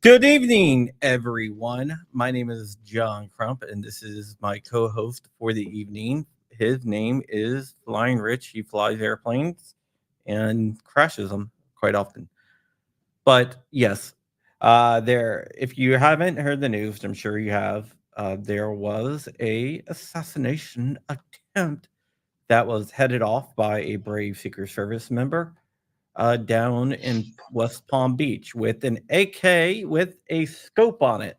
Good evening, everyone. My name is John Crump, and this is my co-host for the evening. His name is Flying Rich. He flies airplanes and crashes them quite often. But yes, if you haven't heard the news, I'm sure you have. There was a assassination attempt that was headed off by a brave Secret Service member down in West Palm Beach with an AK with a scope on it.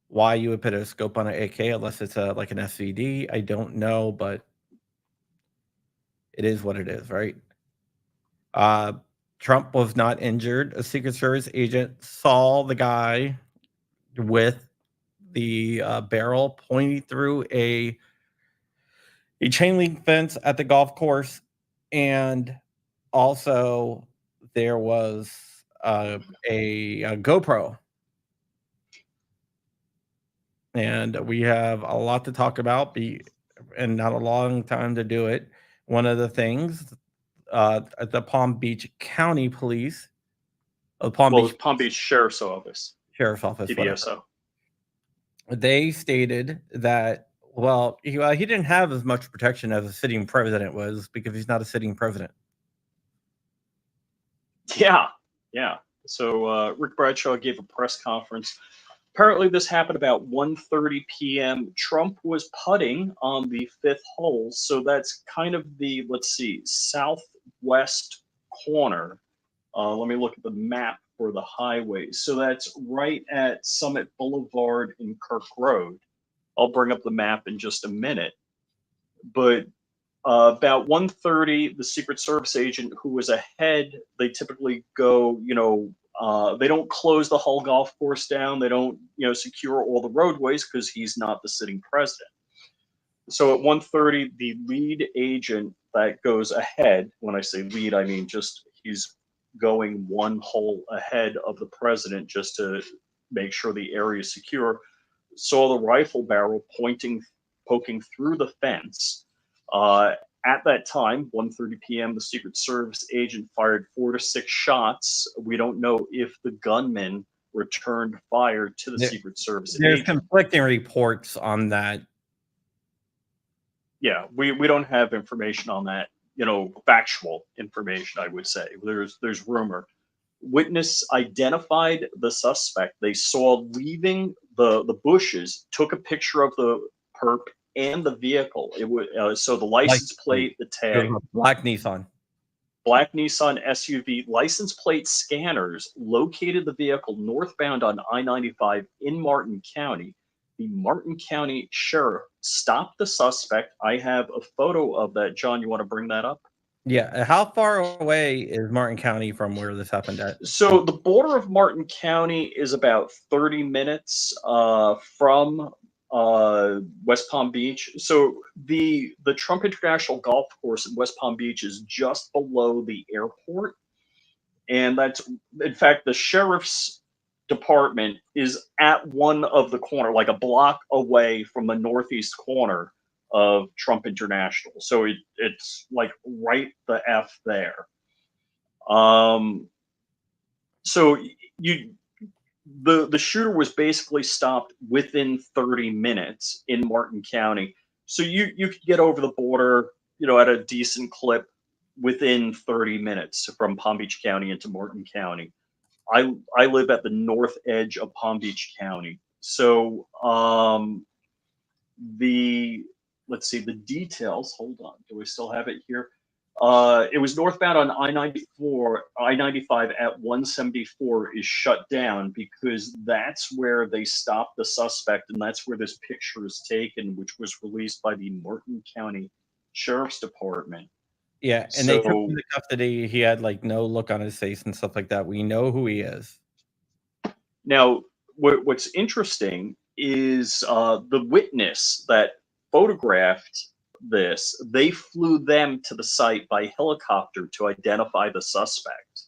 Why you would put a scope on an AK unless it's like an SVD, I don't know, but it is what it is, right? Trump was not injured. A Secret Service agent saw the guy with the barrel pointing through a chain link fence at the golf course, and also there was a GoPro. And we have a lot to talk about, and not a long time to do it. One of the things at the Palm Beach County Police, Palm Beach Sheriff's Office, PBSO, they stated that he didn't have as much protection as a sitting president was because he's not a sitting president. Yeah. So Rick Bradshaw gave a press conference. Apparently, this happened about 1:30 p.m. Trump was putting on the 5th hole, so that's kind of the, southwest corner. Let me look at the map for the highway. So that's right at Summit Boulevard and Kirk Road. I'll bring up the map in just a minute. But about 1:30, the Secret Service agent who was ahead, they typically go, they don't close the whole golf course down. They don't, secure all the roadways because he's not the sitting president. So at 1:30, the lead agent that goes ahead, when I say lead, I mean just he's going one hole ahead of the president just to make sure the area is secure, saw the rifle barrel poking through the fence. At that time, 1:30 p.m., the Secret Service agent fired 4 to 6 shots. We don't know if the gunman returned fire to the Secret Service agent. There's conflicting reports on that. Yeah, we don't have information on that, factual information, I would say. There's rumor. Witness identified the suspect. They saw leaving the bushes, took a picture of the perp and the vehicle. It was so the license plate, the tag, black Nissan SUV, license plate scanners located the vehicle northbound on I-95 in Martin County. The Martin County sheriff stopped the suspect. I have a photo of that. John, you want to bring that up? Yeah. How far away is Martin County from where this happened at? So the border of Martin County is about 30 minutes from West Palm Beach. So the Trump International Golf Course in West Palm Beach is just below the airport. And that's, in fact, the sheriff's department is at one of the corner, like a block away from the northeast corner of Trump International. So it's like right the F there. So the shooter was basically stopped within 30 minutes in Martin County. So you could get over the border, at a decent clip within 30 minutes from Palm Beach County into Martin County. I live at the north edge of Palm Beach County. So the let's see the details. Hold on, do I still have it here? It was northbound on I-94, I-95 at 174 is shut down because that's where they stopped the suspect, and that's where this picture is taken, which was released by the Martin County Sheriff's Department. Yeah, and they took him So into custody. He had like no look on his face and stuff like that. We know who he is. now, what's interesting is the witness that photographed this. They flew them to the site by helicopter to identify the suspect.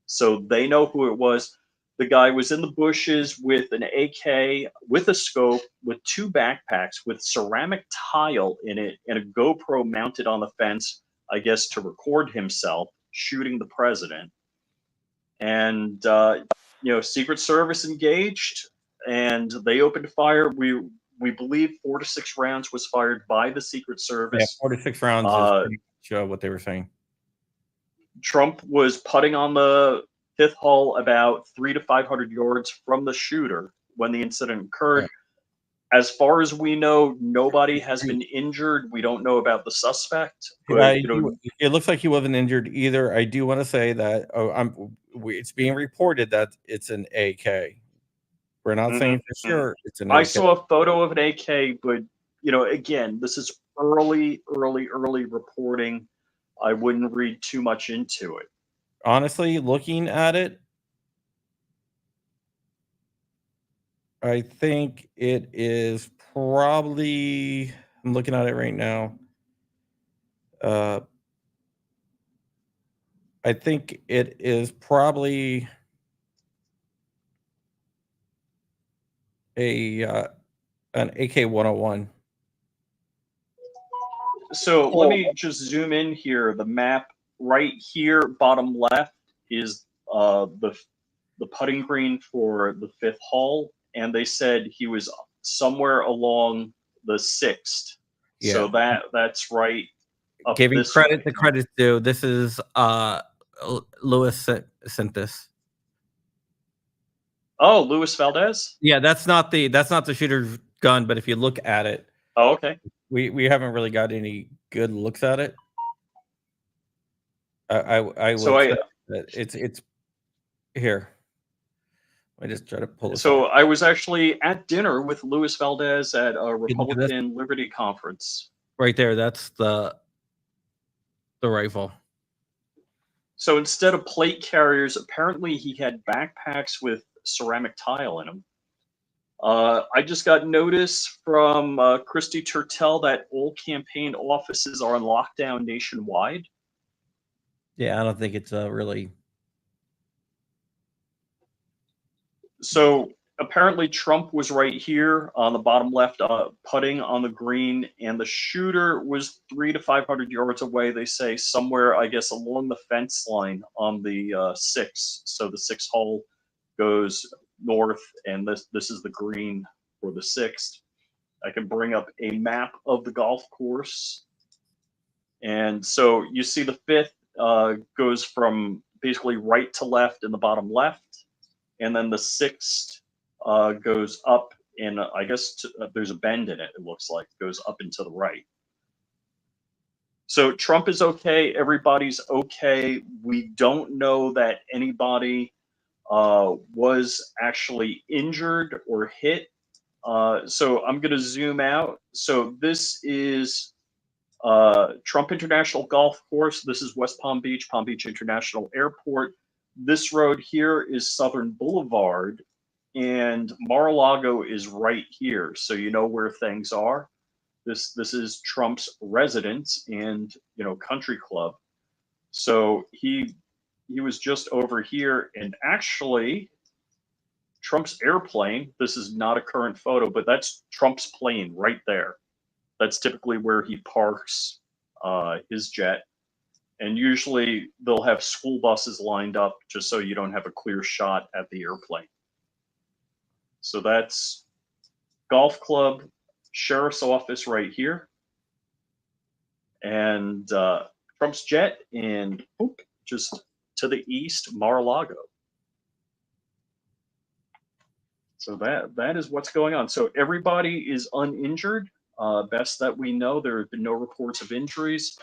So they know who it was. The guy was in the bushes with an AK, with a scope, with two backpacks, with ceramic tile in it, and a GoPro mounted on the fence, I guess, to record himself shooting the president. And Secret Service engaged, and they opened fire. We believe 4 to 6 rounds was fired by the Secret Yeah, Service. 4 to 6 rounds is pretty much what they were saying. Trump was putting on the fifth hole about 300 to 500 yards from the shooter when the incident occurred. Yeah. As far as we know, nobody has been injured. We don't know about the suspect, but it looks like he wasn't injured either. I do want to say that it's being reported that it's an AK. We're not saying for sure it's an AK. I saw a photo of an AK, but again, this is early reporting. I wouldn't read too much into it. Honestly, looking at it, I think it is probably. I'm looking at it right now. I think it is probably an AK-101. So let me just zoom in here. The map right here, bottom left, is the putting green for the fifth hole, and they said he was somewhere along the sixth. Yeah. So that's right up Giving this credit way. to credit's due. This is Lewis sent this. Oh, Luis Valdez? Yeah, that's not the shooter's gun, but if you look at it, Oh, okay. we haven't really got any good looks at it. I would say that it's here. I just try to pull this So up. I was actually at dinner with Luis Valdez at a Republican Liberty Conference. Right there, that's the rifle. So instead of plate carriers, apparently he had backpacks with ceramic tile in them. I just got notice from Christy Turtell that all campaign offices are on lockdown nationwide. Yeah, I don't think it's really. So apparently Trump was right here on the bottom left, putting on the green, and the shooter was 300 to 500 yards away. They say somewhere, I guess, along the fence line on the six. So the sixth hole goes north, and this is the green for the sixth. I can bring up a map of the golf course, and so you see the fifth goes from basically right to left in the bottom left, and then the sixth goes up, and I guess there's a bend in it. It looks like goes up and to the right. So Trump is okay. Everybody's okay. We don't know that anybody was actually injured or hit. So I'm going to zoom out. So this is Trump International Golf Course. This is West Palm Beach International Airport. This road here is Southern Boulevard, and Mar-a-Lago is right here. So you know where things are. This is Trump's residence and country club. So he was just over here, and actually Trump's airplane. This is not a current photo, but that's Trump's plane right there. That's typically where he parks his jet. And usually they'll have school buses lined up just so you don't have a clear shot at the airplane. So that's golf club, sheriff's office right here, and Trump's jet, and just to the east, Mar-a-Lago. So that is what's going on. So everybody is uninjured. Best that we know, there have been no reports of injuries.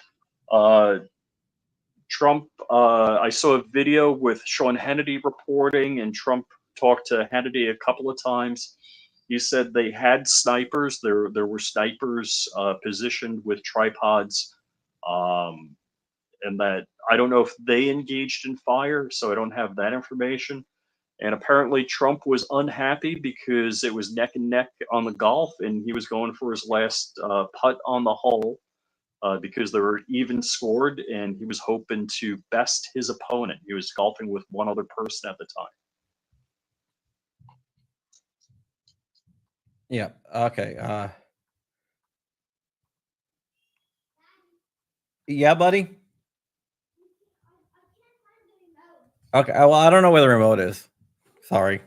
Trump, I saw a video with Sean Hannity reporting, and Trump talked to Hannity a couple of times. He said they had snipers. There were snipers positioned with tripods, and that I don't know if they engaged in fire, so I don't have that information. And apparently, Trump was unhappy because it was neck and neck on the golf, and he was going for his last putt on the hole because they were even scored, and he was hoping to best his opponent. He was golfing with one other person at the time. Yeah. Okay. Yeah, buddy. Okay. Well, I don't know where the remote is. Sorry.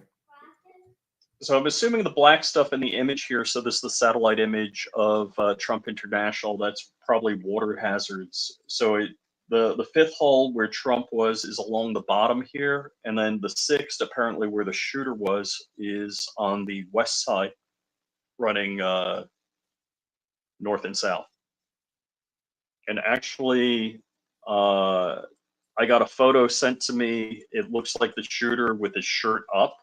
So I'm assuming the black stuff in the image here. So this is the satellite image of Trump International. That's probably water hazards. So the fifth hole where Trump was is along the bottom here, and then the sixth, apparently where the shooter was, is on the west side, running north and south. And actually, I got a photo sent to me. It looks like the shooter with his shirt up.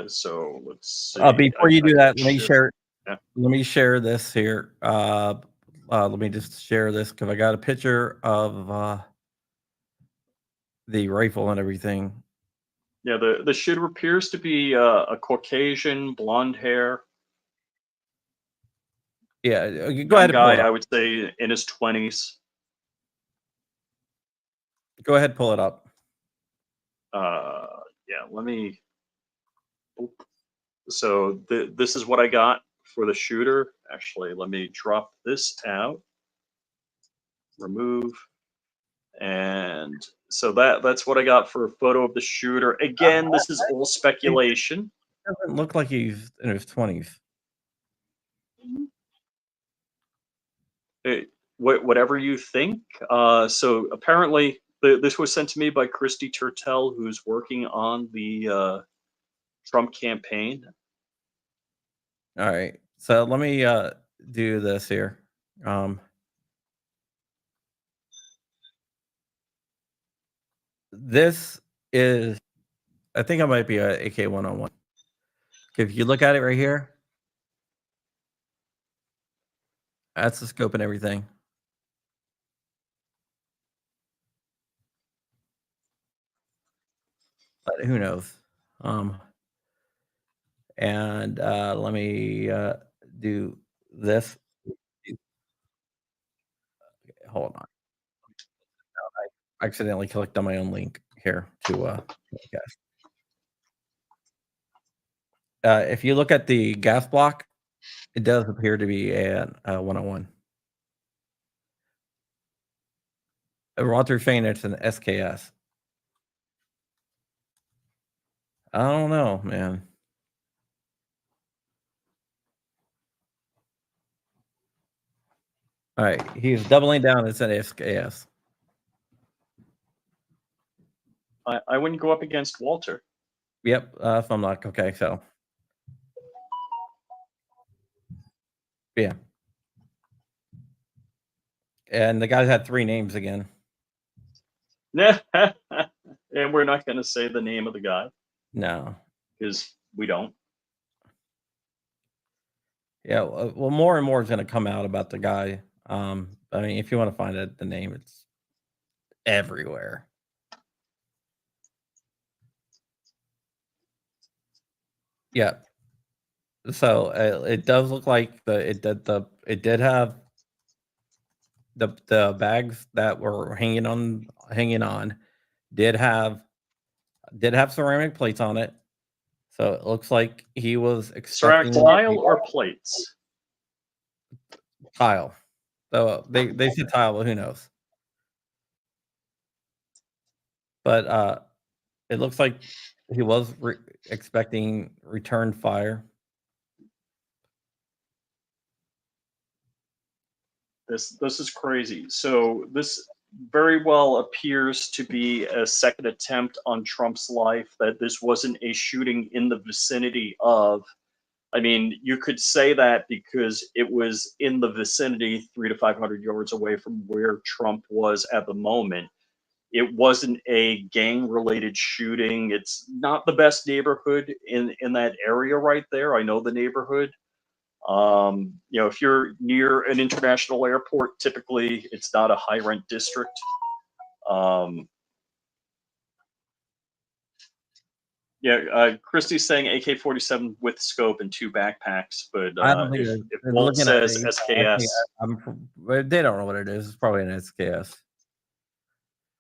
So let's see. Before you do that, let me share. share. Yeah. Let me share this here. Let me just share this because I got a picture of the rifle and everything. Yeah, the shooter appears to be a Caucasian, blonde hair. Yeah, go ahead and Young pull guy, it up. I would say in his 20s. Go ahead, pull it up. Yeah, let me. So this is what I got for the shooter. Actually, let me drop this out. Remove. And so that's what I got for a photo of the shooter. Again, this is all speculation. It doesn't look like he's in his 20s. Whatever you think. So apparently, this was sent to me by Christy Turtel, who's working on the Trump campaign. All right. So let me do this here. This is, I think it might be a AK-101. If you look at it right here, that's the scope and everything. But who knows? And let me do this. Hold on. I accidentally clicked on my own link here to guess. If you look at the gas block, it does appear to be a 101. Walter's saying it's an SKS. I don't know, man. All right, he's doubling down. It's an SKS. I wouldn't go up against Walter. Yep, if I'm not okay, so yeah. And the guy's had 3 names again. And we're not going to say the name of the guy. No. Because we don't. Yeah, well, more and more is going to come out about the guy. I mean, if you want to find it, the name, it's everywhere. Yeah. So it does look like it did have the bags that were hanging on did have ceramic plates on it. So it looks like he was expecting Tile or plates? Tile. So they said tile, but who knows? But it looks like he was expecting return fire. This is crazy. So this very well appears to be a second attempt on Trump's life. That this wasn't a shooting in the vicinity of. I mean, you could say that because it was in the vicinity, 300 to 500 yards away from where Trump was at the moment. It wasn't a gang-related shooting. It's not the best neighborhood in that area right there. I know the neighborhood. If you're near an international airport, typically it's not a high rent district. Um, Christie's saying AK-47 with scope and 2 backpacks, but I don't think if they're Bolt looking at says a SKS, they don't know what it is. It's probably an SKS.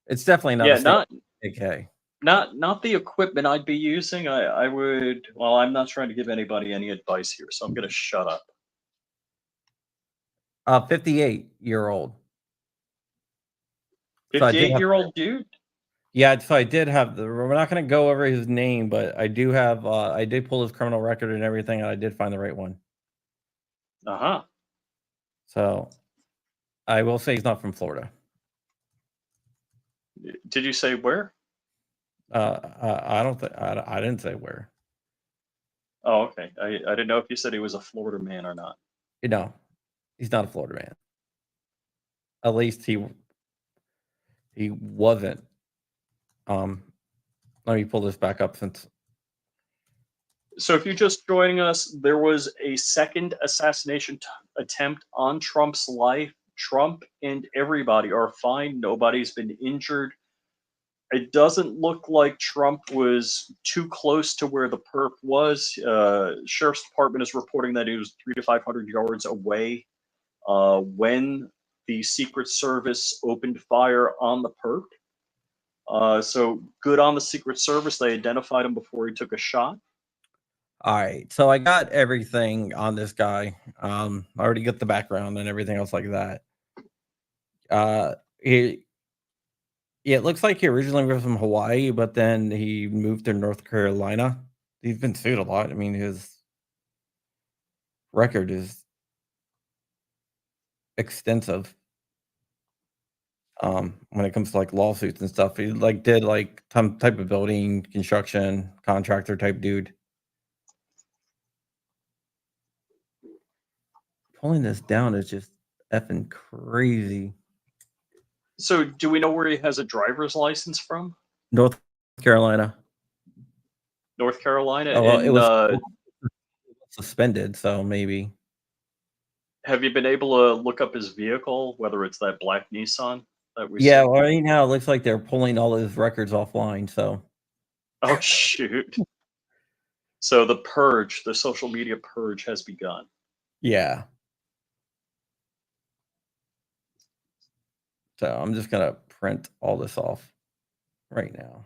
It's definitely not yeah, a standard AK. not the equipment I'd be using. I would. Well, I'm not trying to give anybody any advice here, so I'm going to shut up. 58-year-old. So I did have, 58-year-old dude. yeah. So I did have the. We're not going to go over his name, but I do have. I did pull his criminal record and everything, and I did find the right one. Uh-huh. So I will say he's not from Florida. Did you say where? I don't think I didn't say where. Oh, okay. I didn't know if you said he was a Florida man or not. No, he's not a Florida man. At least he wasn't. Let me pull this back up since. So if you're just joining us, there was a second assassination attempt on Trump's life. Trump and everybody are fine. Nobody's been injured. It doesn't look like Trump was too close to where the perp was. Sheriff's Department is reporting that he was 300 to 500 yards away when the Secret Service opened fire on the perp. So good on the Secret Service. They identified him before he took a shot. All right, so I got everything on this guy. I already got the background and everything else like that. He Yeah, it looks like he originally was from Hawaii, but then he moved to North Carolina. He's been sued a lot. I mean, his record is extensive. When it comes to like lawsuits and stuff, he like did like some type of building construction contractor type dude. Pulling this down is just effing crazy. So do we know where he has a driver's license from? North Carolina. North Carolina. Oh well, it And was suspended, so maybe. have you been able to look up his vehicle, whether it's that black Nissan that we Yeah, see? well, right now it looks like they're pulling all his records offline. So Oh, shoot. So the purge, the social media purge has begun. yeah. So I'm just gonna print all this off right now.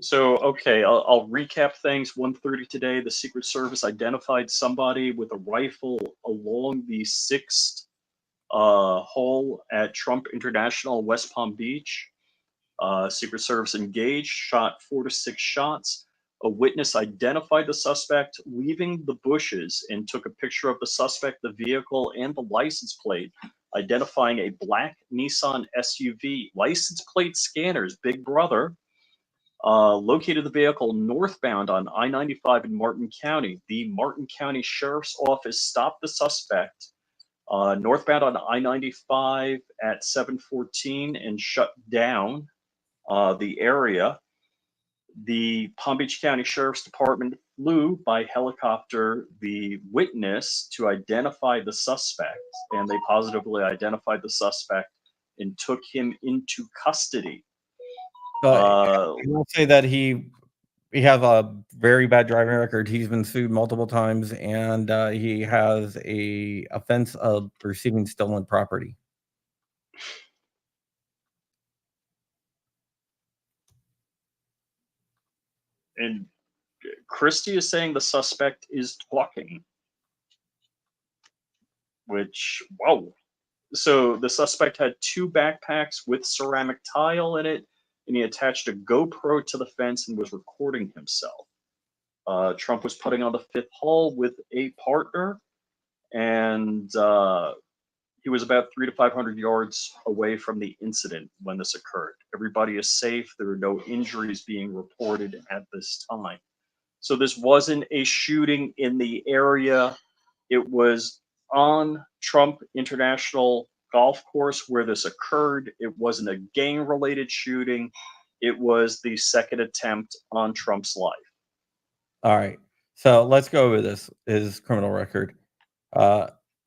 So, okay, I'll recap things. 1:30 today, the Secret Service identified somebody with a rifle along the 6th hole at Trump International, West Palm Beach. Secret Service engaged, shot 4 to 6 shots. A witness identified the suspect leaving the bushes and took a picture of the suspect, the vehicle, and the license plate, identifying a black Nissan SUV. License plate scanners, Big Brother, located the vehicle northbound on I-95 in Martin County. The Martin County Sheriff's Office stopped the suspect northbound on I-95 at 7:14 and shut down the area. The Palm Beach County Sheriff's Department flew by helicopter the witness to identify the suspect, and they positively identified the suspect and took him into custody. But I will say that he has a very bad driving record. He's been sued multiple times, and he has a offense of receiving stolen property. And Christie is saying the suspect is talking, which, whoa. So the suspect had 2 backpacks with ceramic tile in it and he attached a GoPro to the fence and was recording himself. Trump was putting on the fifth hole with a partner, and he was about 300 to 500 yards away from the incident when this occurred. Everybody is safe. There are no injuries being reported at this time. So this wasn't a shooting in the area. It was on Trump International Golf Course where this occurred. It wasn't a gang-related shooting. It was the second attempt on Trump's life. All right. So let's go over his criminal record.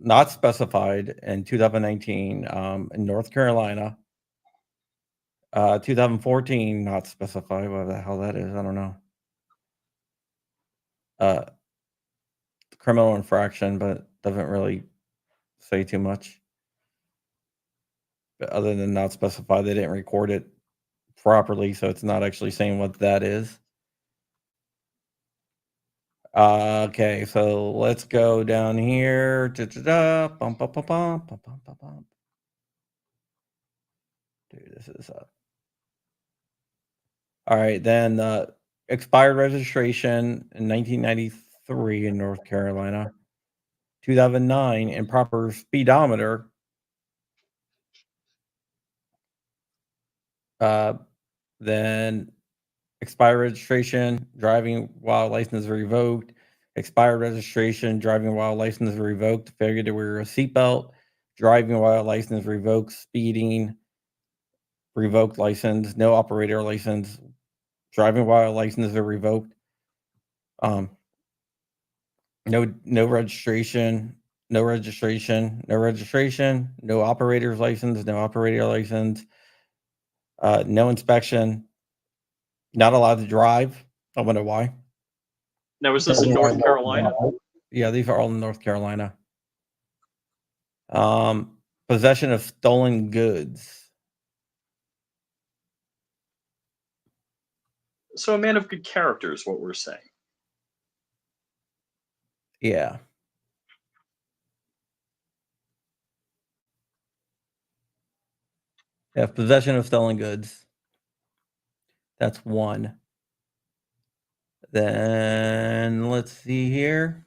Not specified in 2019 in North Carolina. 2014, not specified. What the hell that is, I don't know. Criminal infraction, but doesn't really say too much. But other than not specified, they didn't record it properly, so it's not actually saying what that is. Okay, so let's go down here. Dude, this is all right. Then expired registration in 1993 in North Carolina. 2009 improper speedometer. Then expired registration, driving while license revoked. Expired registration, driving while license revoked. Failure to wear a seatbelt. Driving while license revoked. Speeding. Revoked license. No operator license. Driving while license is revoked. No registration. No registration. No registration. No operator's license. No operator license. No inspection. Not allowed to drive. I wonder why. Now, is this in North Carolina? Yeah, these are all in North Carolina. Possession of stolen goods. So a man of good character is what we're saying. Yeah. Yeah, possession of stolen goods. That's one. Then let's see here.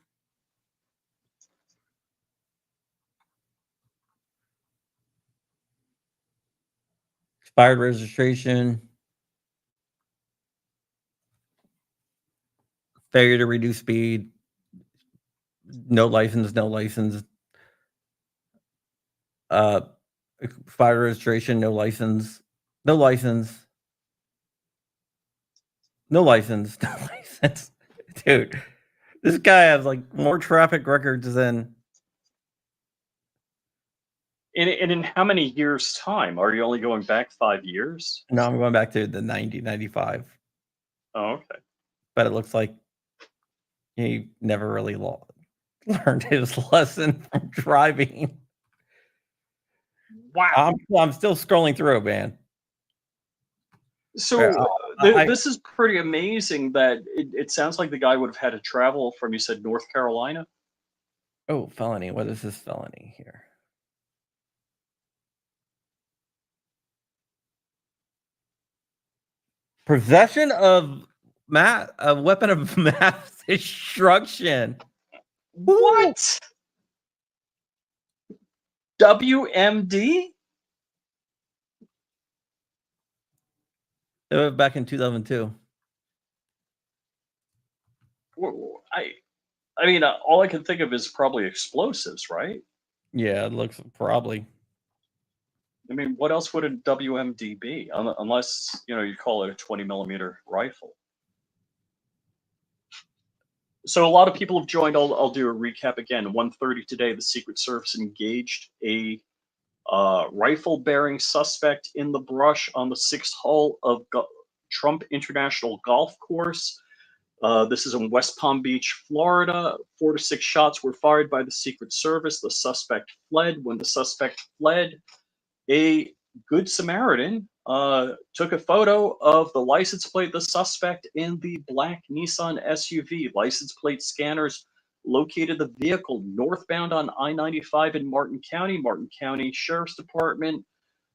Expired registration. Failure to reduce speed. No license, no license. Expired registration, no license. No license. No license. No license. Dude, this guy has like more traffic records than. In how many years' time? Are you only going back 5 years? No, I'm going back to the 95. Oh, okay. But it looks like he never really learned his lesson from driving. Wow. I'm still scrolling through, man. So this is pretty amazing that it sounds like the guy would have had to travel from, you said, North Carolina? Oh, felony. What is this felony here? Possession of a weapon of mass destruction. What? WMD? Back in 2002. I mean, all I can think of is probably explosives, right? Yeah, it looks probably. I mean, what else would a WMD be? Unless, you call it a 20 millimeter rifle. So a lot of people have joined. I'll do a recap again. 1:30 today, the Secret Service engaged a rifle-bearing suspect in the brush on the sixth hole of Trump International Golf Course. This is in West Palm Beach, Florida. 4 to 6 shots were fired by the Secret Service. The suspect fled. When the suspect fled, a Good Samaritan took a photo of the license plate of the suspect in the black Nissan SUV. License plate scanners located the vehicle northbound on I-95 in Martin County. Martin County Sheriff's Department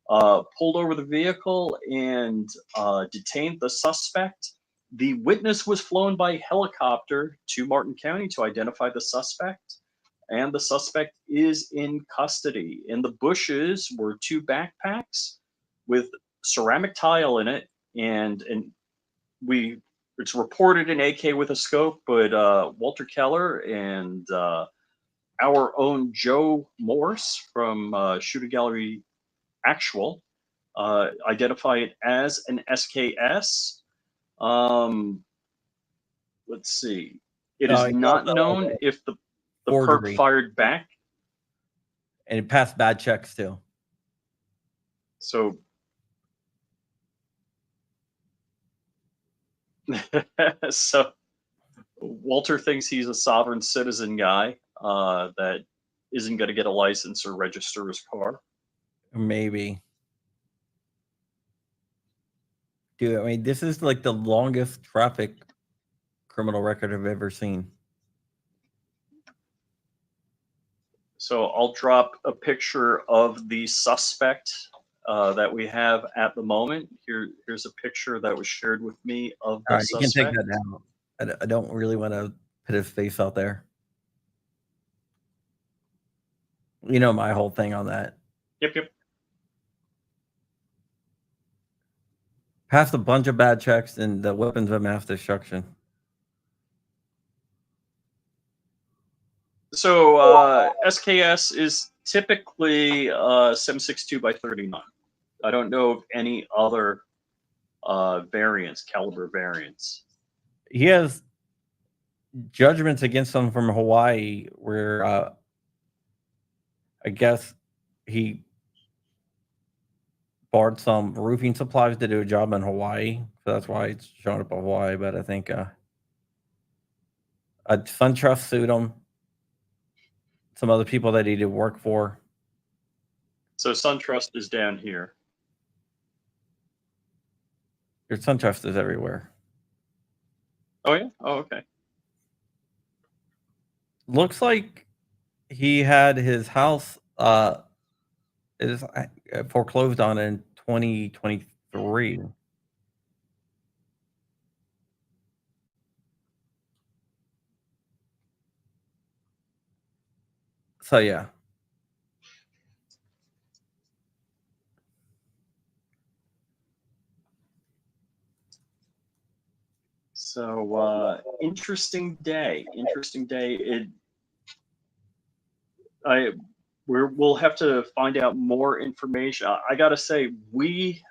pulled over the vehicle and detained the suspect. The witness was flown by helicopter to Martin County to identify the suspect, and the suspect is in custody. In the bushes were two backpacks with ceramic tile in it, and it's reported an AK with a scope, but Walter Keller and our own Joe Morse from Shooting Gallery Actual identify it as an SKS. Let's see. It is He not also known if the perp forgery, fired back. and it passed bad checks too. So, so Walter thinks he's a sovereign citizen guy that isn't going to get a license or register his car. Maybe. Dude, I mean, this is like the longest traffic criminal record I've ever seen. So I'll drop a picture of the suspect that we have at the moment. Here's a picture that was shared with me of the All right, you can take suspect. that down. I don't really want to put his face out there. You know my whole thing on that. Yep. Passed a bunch of bad checks and the weapons of mass destruction. So SKS is typically 7.62 by 39. I don't know of any other variants, caliber variants. He has judgments against him from Hawaii where I guess he bought some roofing supplies to do a job in Hawaii. So that's why it's showing up in Hawaii. But I think a SunTrust sued him. Some other people that he did work for. So SunTrust is down here. There's SunTrust is everywhere. Oh yeah. Oh okay. Looks like he had his house is foreclosed on in 2023. So yeah. So interesting day. Interesting day. We'll have to find out more information. I gotta say, we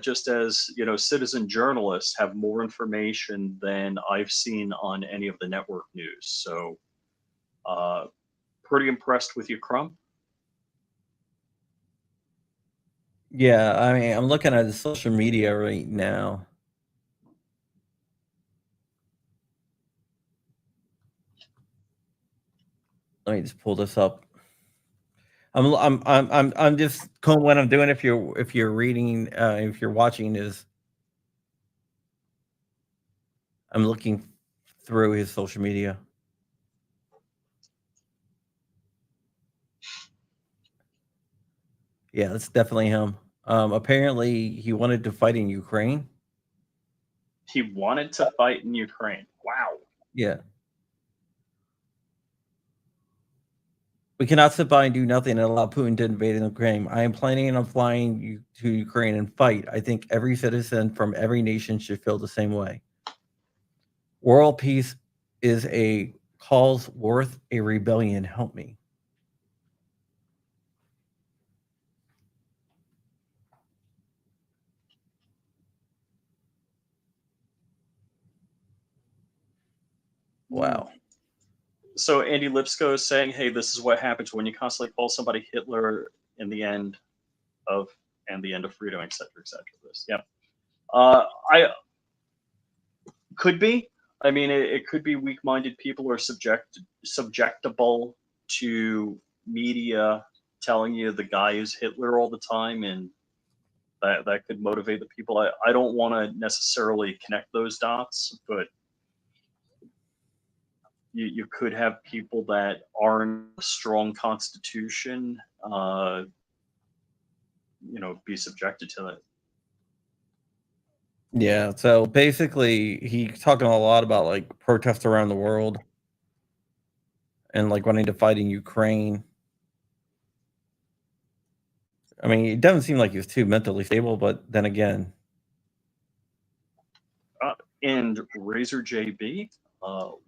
just as citizen journalists have more information than I've seen on any of the network news. So pretty impressed with you, Crump. Yeah, I mean, I'm looking at his social media right now. Let me just pull this up. I'm just what I'm doing if you're reading if you're watching is I'm looking through his social media. Yeah, that's definitely him. Apparently he wanted to fight in Ukraine. He wanted to fight in Ukraine. Wow. Yeah. We cannot sit by and do nothing and allow Putin to invade Ukraine. I am planning on flying to Ukraine and fight. I think every citizen from every nation should feel the same way. World peace is a cause worth a rebellion. Help me. Wow. So Andy Lipsco is saying, "Hey, this is what happens when you constantly call somebody Hitler in the end of freedom, etc., etc." This, yeah. I could be. I mean, it could be weak-minded people who are subjectable to media telling you the guy is Hitler all the time, and that could motivate the people. I don't want to necessarily connect those dots, but you could have people that aren't a strong constitution be subjected to that. Yeah, so basically, he's talking a lot about like protests around the world and like wanting to fight in Ukraine. I mean, it doesn't seem like he was too mentally stable, but then again, And Razor JB,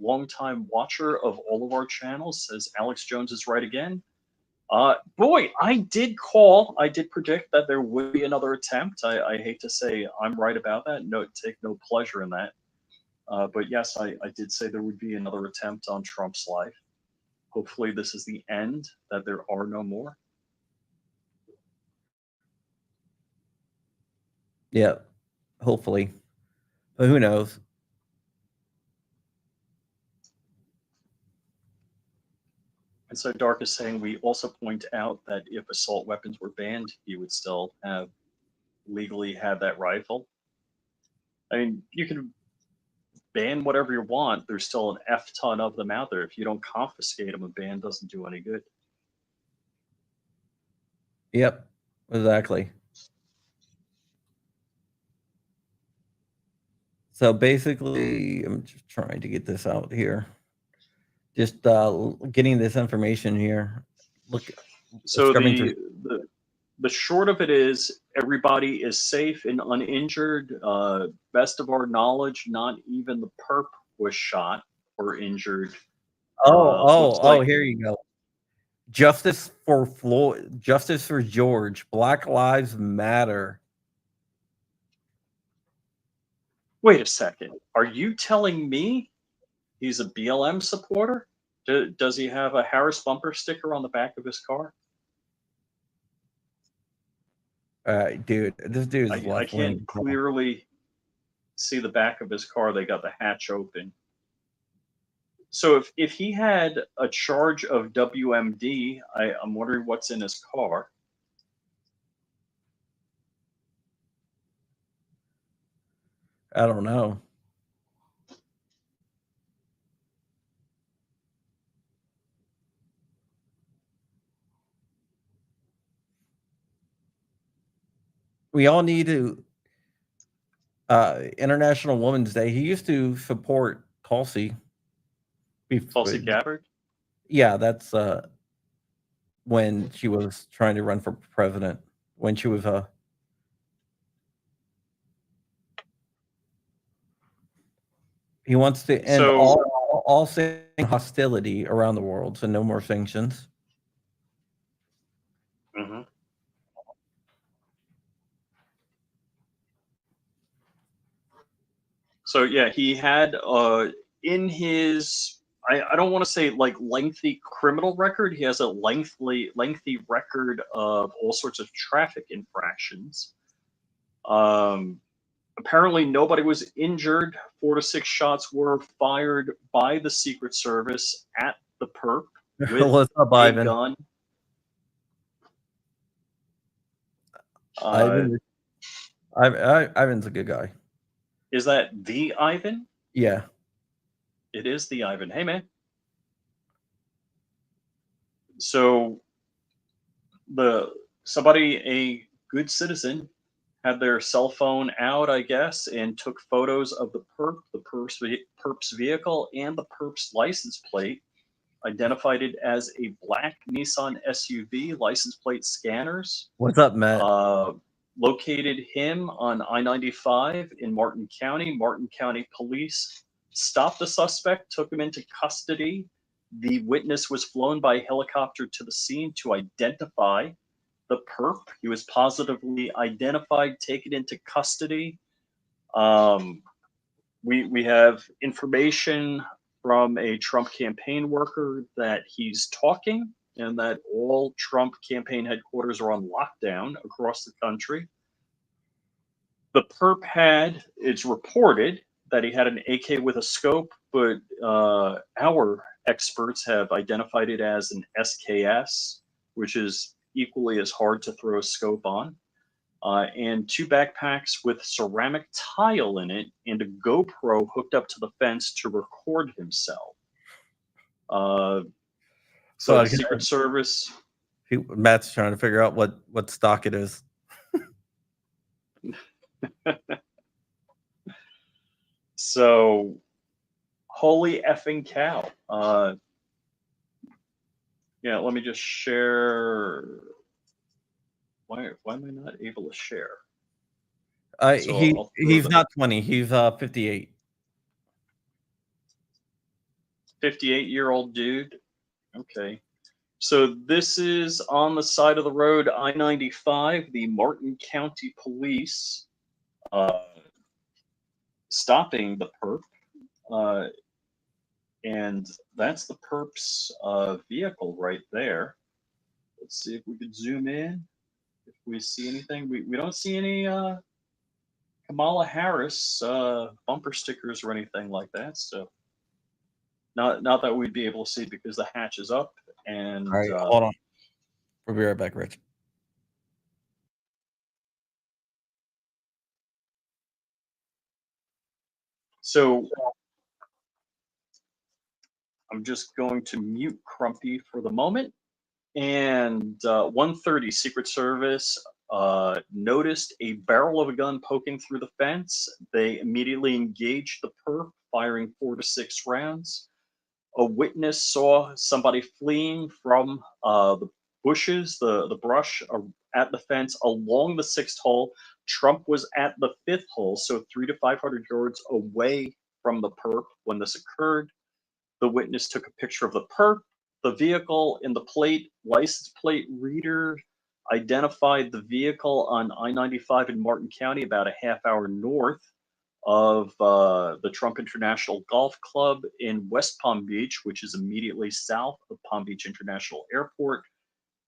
longtime watcher of all of our channels, says Alex Jones is right again. Boy, I did predict that there would be another attempt. I hate to say I'm right about that. No, take no pleasure in that. But yes, I did say there would be another attempt on Trump's life. Hopefully, this is the end, that there are no more. yeah, hopefully. But who knows? And so Dark is saying we also point out that if assault weapons were banned, he would still have legally have that rifle. I mean, you can ban whatever you want. There's still an F ton of them out there. If you don't confiscate them, a ban doesn't do any good. Yep, exactly. So basically, I'm just trying to get this out here. Just getting this information here. Look, So scrubbing through. the short of it is everybody is safe and uninjured. Best of our knowledge, not even the perp was shot or injured. Looks Oh, like. here you go. Justice for Floyd, justice for George, Black Lives Matter. Wait a second. Are you telling me he's a BLM supporter? Does he have a Harris bumper sticker on the back of his car? Dude, this dude is I left wing. can't clearly see the back of his car. They got the hatch open. So if he had a charge of WMD, I'm wondering what's in his car. I don't know. We all need to. International Women's Day. He used to support Tulsi. Tulsi Gabbard? Yeah, that's when she was trying to run for president. When she was he wants to end all hostility around the world, so no more sanctions. Mm-hmm. So yeah, he had in his I don't want to say like lengthy criminal record. He has a lengthy record of all sorts of traffic infractions. Apparently, nobody was injured. 4 to 6 shots were fired by the Secret Service at the perp with What's up, a Ivan? gun. Ivan's a good guy. Is that the Ivan? Yeah. It is the Ivan. Hey, man. So somebody, a good citizen, had their cell phone out, I guess, and took photos of the perp's vehicle and the perp's license plate, identified it as a black Nissan SUV, license plate scanners. What's up, Matt? Located him on I-95 in Martin County. Martin County police stopped the suspect, took him into custody. The witness was flown by helicopter to the scene to identify the perp. He was positively identified, taken into custody. We have information from a Trump campaign worker that he's talking and that all Trump campaign headquarters are on lockdown across the country. The perp it's reported that he had an AK with a scope, but our experts have identified it as an SKS, which is equally as hard to throw a scope on. And 2 backpacks with ceramic tile in it and a GoPro hooked up to the fence to record himself. So the Secret Service. Matt's trying to figure out what stock it is. So, holy effing cow. Yeah, let me just share. Why am I not able to share? So I'll throw He's the not 20. He's 58. 58-year-old dude. Okay. So this is on the side of the road, I-95. The Martin County Police uh, stopping the perp, uh, and that's the perp's vehicle right there. Let's see if we could zoom in. If we see anything, we don't see any Kamala Harris bumper stickers or anything like that. So not that we'd be able to see because the hatch is up. All And right, hold on. We'll be right back, Rich. so I'm just going to mute Crumpy for the moment. And 1:30 Secret Service noticed a barrel of a gun poking through the fence. They immediately engaged the perp, firing 4 to 6 rounds. A witness saw somebody fleeing from the bushes, the brush at the fence along the 6th hole. Trump was at the 5th hole, so 300 to 500 yards away from the perp when this occurred. The witness took a picture of the perp, the vehicle, and the license plate reader identified the vehicle on I-95 in Martin County, about a half hour north of the Trump International Golf Club in West Palm Beach, which is immediately south of Palm Beach International Airport.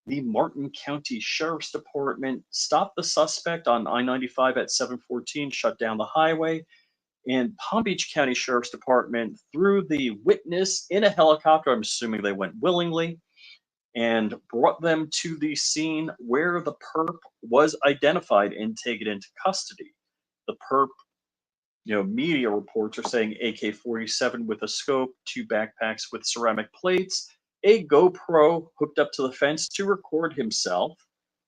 The Martin County Sheriff's Department stopped the suspect on I-95 at 714, shut down the highway, and Palm Beach County Sheriff's Department threw the witness in a helicopter. I'm assuming they went willingly, and brought them to the scene where the perp was identified and taken into custody. The perp, media reports are saying AK-47 with a scope, 2 backpacks with ceramic plates, a GoPro hooked up to the fence to record himself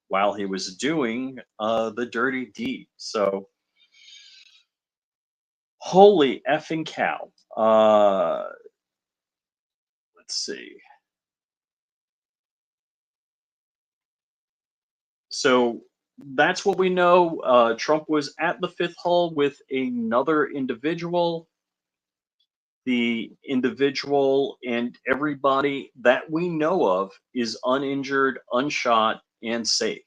while he was doing the dirty deed. So, holy effing cow. Let's see. So that's what we know. Trump was at the 5th hole with another individual. The individual and everybody that we know of is uninjured, unshot, and safe.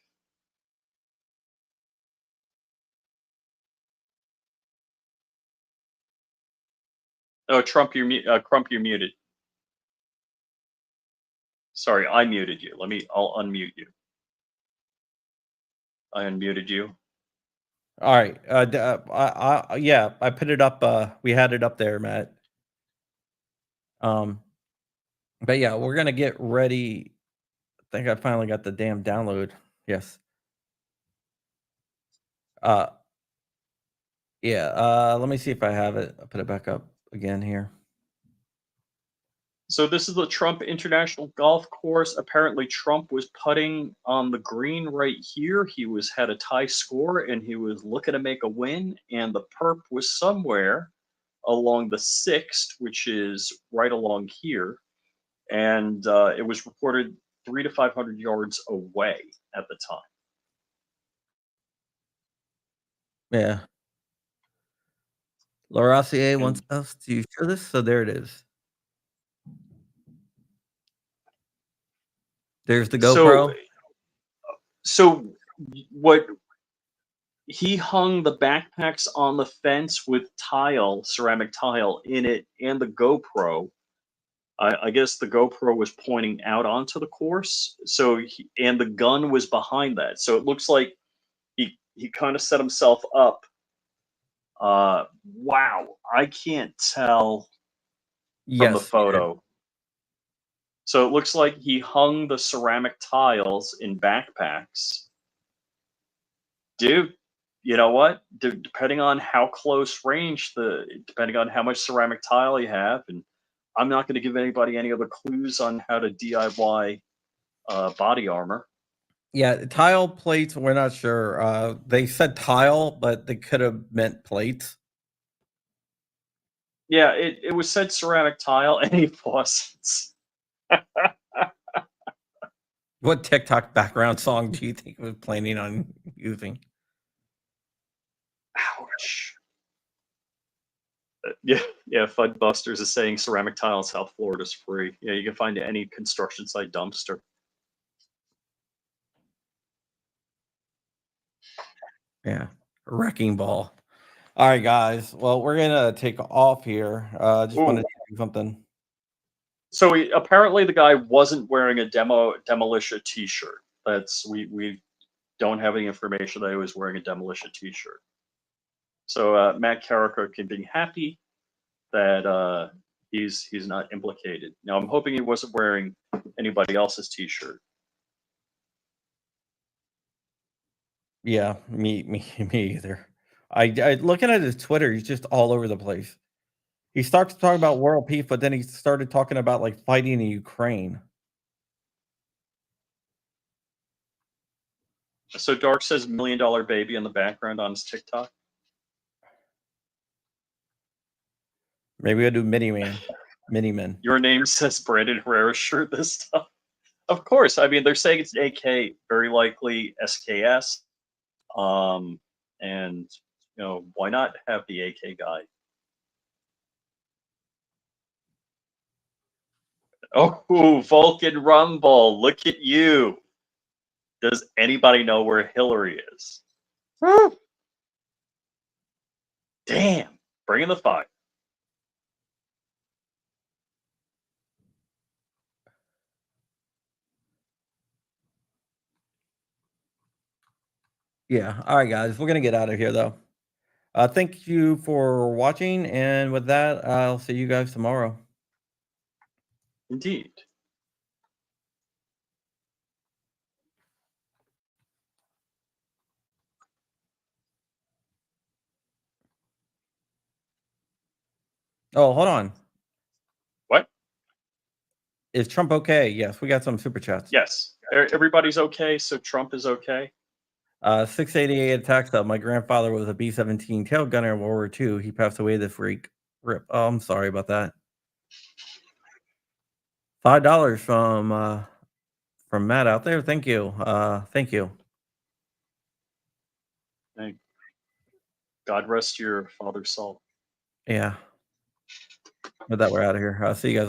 Oh, Trump, Crump, you're muted. Sorry, I muted you. I'll unmute you. I unmuted you. All right. Yeah, I put it up. We had it up there, Matt. But yeah, we're gonna get ready. I think I finally got the damn download. Yes. Uh, yeah. Let me see if I have it. I'll put it back up again here. So this is the Trump International Golf Course. Apparently, Trump was putting on the green right here. He had a tie score, and he was looking to make a win. And the perp was somewhere along the 6th, which is right along here. And it was reported 300 to 500 yards away at the time. Yeah. Laurassier wants And us to show this, so there it is. There's the so, GoPro. so what he hung the backpacks on the fence with ceramic tile in it, and the GoPro. I guess the GoPro was pointing out onto the course, and the gun was behind that. So it looks like he kind of set himself up. Wow, I can't tell from the Yes, he did. photo. So it looks like he hung the ceramic tiles in backpacks. Dude, you know what? Depending on how close range, depending on how much ceramic tile you have, and I'm not going to give anybody any other clues on how to DIY body armor. Yeah, tile plates. We're not sure. They said tile, but they could have meant plates. Yeah, it was said ceramic tile, any faucets. What TikTok background song do you think it was planning on using? Ouch. Yeah. Fudbusters is saying ceramic tile in South Florida is free. Yeah, you can find it at any construction site dumpster. Yeah, wrecking ball. All right, guys. Well, we're gonna take off here. Just wanted Ooh. to do something. So apparently the guy wasn't wearing a demolition T-shirt. We don't have any information that he was wearing a demolition T-shirt. So Matt Carrico can be happy that he's not implicated. Now I'm hoping he wasn't wearing anybody else's T-shirt. Yeah, me either. I looking at his Twitter, he's just all over the place. He starts talking about world peace, but then he started talking about like fighting in Ukraine. So Dark says $1 Million Baby in the background on his TikTok. Maybe I'll do Mini Men. Your name says Brandon Herrera's shirt this time. Of course, I mean they're saying it's AK, very likely SKS. And why not have the AK guy? Oh, Vulcan Rumble, look at you. Does anybody know where Hillary is? Woo! Damn, bring in the fire. Yeah. All right, guys. We're gonna get out of here though. Thank you for watching, and with that, I'll see you guys tomorrow. Indeed. Oh, hold on. What? Is Trump okay? Yes, we got some super chats. Yes. Everybody's okay, so Trump is okay. 688 attacks up. My grandfather was a B-17 tail gunner in World War II. He passed away this week. Rip. Oh, I'm sorry about that. $5 from Matt out there. Thank you. Thank you. Thank God rest your father's soul. Yeah. With that, we're out of here. See you guys.